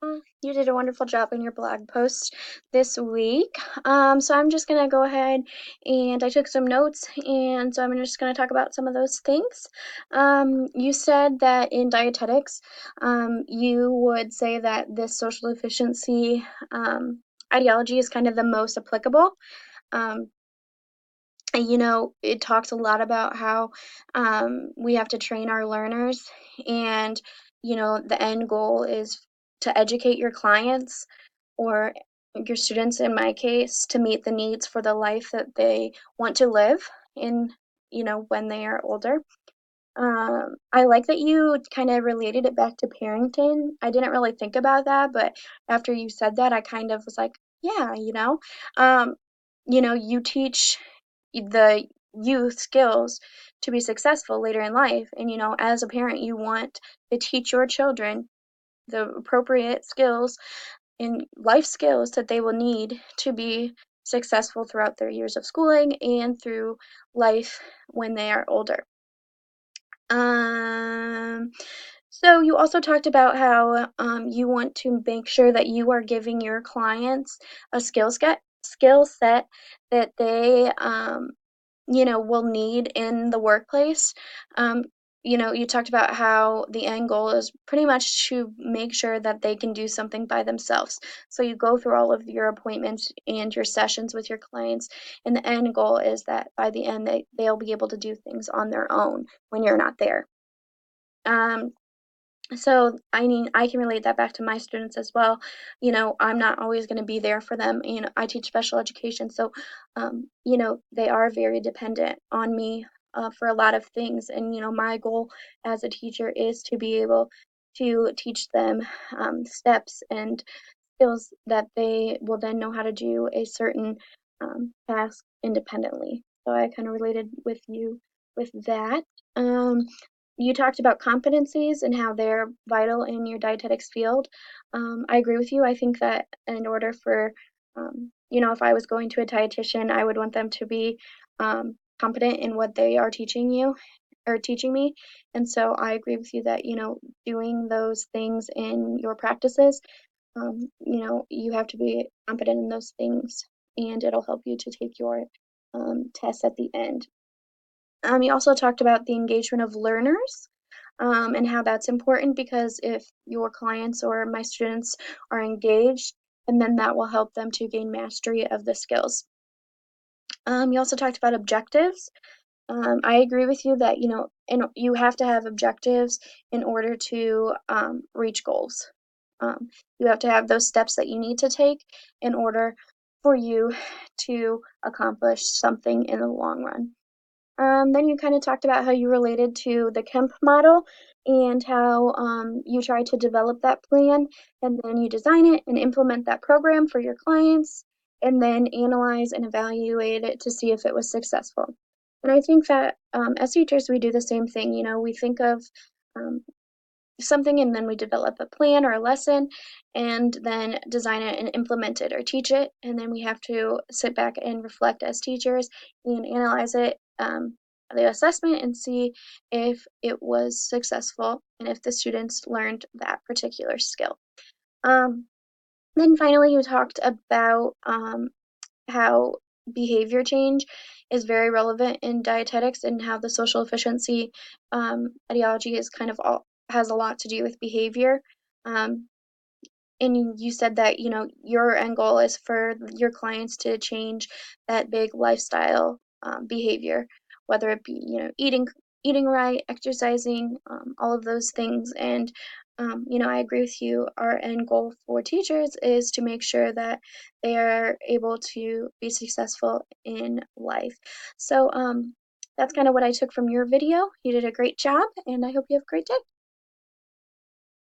You did a wonderful job in your blog post this week. So I'm just gonna go ahead and I took some notes, and so I'm just gonna talk about some of those things. You said that in dietetics, you would say that this social efficiency ideology is kind of the most applicable. Um, it talks a lot about how we have to train our learners, and the end goal is to educate your clients or your students, in my case, to meet the needs for the life that they want to live in, when they are older. I like that you kind of related it back to parenting. I didn't really think about that, but after you said that, I kind of was like, yeah, you teach the youth skills to be successful later in life. And, as a parent, you want to teach your children the appropriate skills and life skills that they will need to be successful throughout their years of schooling and through life when they are older. Um, so you also talked about how you want to make sure that you are giving your clients a skill set that they will need in the workplace. Um, you talked about how the end goal is pretty much to make sure that they can do something by themselves. So you go through all of your appointments and your sessions with your clients, and the end goal is that by the end they'll be able to do things on their own when you're not there. Um, so, I mean, I can relate that back to my students as well. I'm not always going to be there for them. I teach special education, so, they are very dependent on me for a lot of things. And, my goal as a teacher is to be able to teach them steps and skills that they will then know how to do a certain task independently. So, I kind of related with you with that. Um, you talked about competencies and how they're vital in your dietetics field. I agree with you. I think that in order for, if I was going to a dietitian, I would want them to be competent in what they are teaching you or teaching me. And so I agree with you that, doing those things in your practices, you have to be competent in those things, and it'll help you to take your tests at the end. You also talked about the engagement of learners, and how that's important, because if your clients or my students are engaged, and then that will help them to gain mastery of the skills. You also talked about objectives. I agree with you that and you have to have objectives in order to reach goals. You have to have those steps that you need to take in order for you to accomplish something in the long run. Then you kind of talked about how you related to the Kemp model, and how you try to develop that plan, and then you design it and implement that program for your clients, and then analyze and evaluate it to see if it was successful. And I think that as teachers, we do the same thing. We think of um, something, and then we develop a plan or a lesson, and then design it and implement it or teach it, and then we have to sit back and reflect as teachers and analyze it, the assessment, and see if it was successful and if the students learned that particular skill. um, then finally you talked about how behavior change is very relevant in dietetics, and how the social efficiency ideology is kind of all has a lot to do with behavior. Um, and you said that your end goal is for your clients to change that big lifestyle behavior, whether it be eating right, exercising, all of those things. And I agree with you. Our end goal for teachers is to make sure that they are able to be successful in life. So that's kind of what I took from your video. You did a great job, and I hope you have a great day.